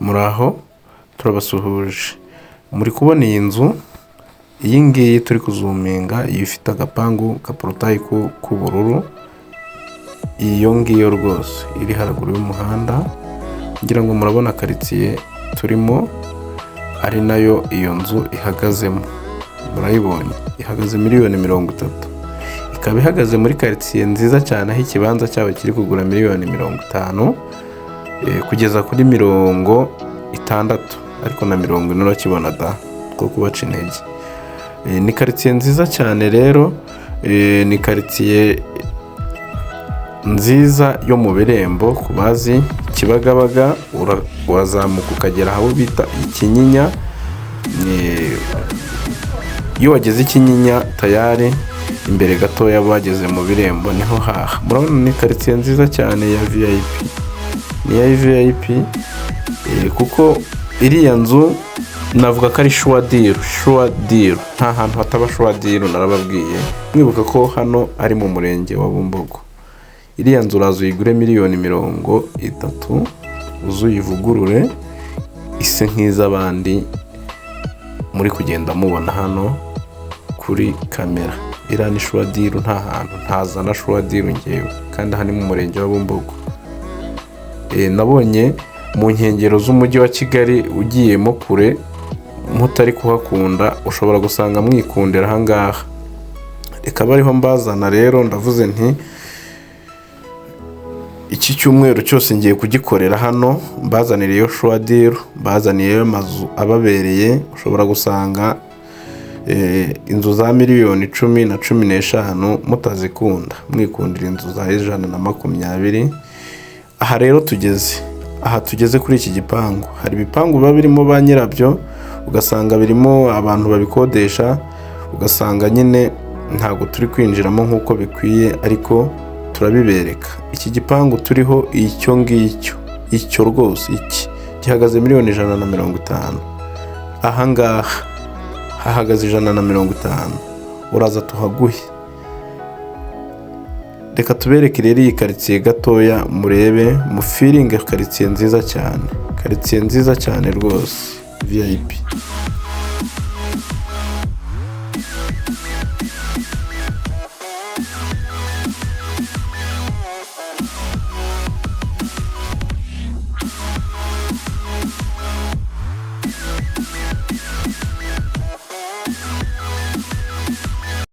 Muraho turabasuhuje. Muri kubona iyi nzu, iyi ngiyi turi kuzuminga, iyi ifite agapangu kaporotayi k'ubururu, iyo ngiyo rwose iri haraguru y'umuhanda, ngira ngo murabona karitsiye turimo ari nayo iyo nzu ihagazemo. Murayibonye, ihagaze miliyoni 30. Ikaba ihagaze muri karitsiye nziza cyane, aho ikibanza cyawe kiri kugura miliyoni 50 kugeza kuri 60, ariko na 40 urakibona da, two kubaca intege. Ni karitsiye nziza cyane rero, ni karitsiye nziza yo mu Birembo. Ku bazi Kibagabaga urazamuka ukagera aho bita Ikinyinya. Iyo wageze Ikinyinya tayari imbere gatoya bageze mu Birembo niho haha. Murabona ni karitsiye nziza cyane ya VIP, ni ya VIP, kuko iriya nzu navuga ko ari sure deal, nta hantu hataba sure deal. Narababwiye, mwibuka ko hano ari mu murenge wa Bumbogo. Iriya nzu uraza uyigure miliyoni 30, uzuyivugurure ise nk'iz'abandi muri kugenda mubona hano kuri kamera. Iriya ni sure deal, nta hantu ntazana sure deal ngewe, kandi aha ni mu murenge wa Bumbogo. Nabonye mu nkengero z'umujyi wa Kigali ugiyemo kure mutari kuhakunda, ushobora gusanga mwikundira aha ngaha. Reka bariho mbazana rero, ndavuze nti iki cyumweru cyose ngiye kugikorera hano, mbazaniriye sure deal, mbazaniye amazu ababereye. Ushobora gusanga inzu za miliyoni 10 na 15 mutazikunda, mwikundira inzu za 120. Aha rero tugeze kuri iki gipangu. Hari ibipangu biba birimo ba nyirabyo, ugasanga birimo abantu babikodesha, ugasanga nyine ntabwo turi kwinjiramo nk'uko bikwiye, ariko turabibereka. Iki gipangu turiho icyo ngicyo, icyo rwose iki gihagaze miliyoni 150. aha ngaha hahagaze 150, uraza tuhaguhe. Reka tubereke rero iyi karitsiye gatoya, murebe mufiringe karitsiye nziza cyane, karitsiye nziza cyane rwose VIP.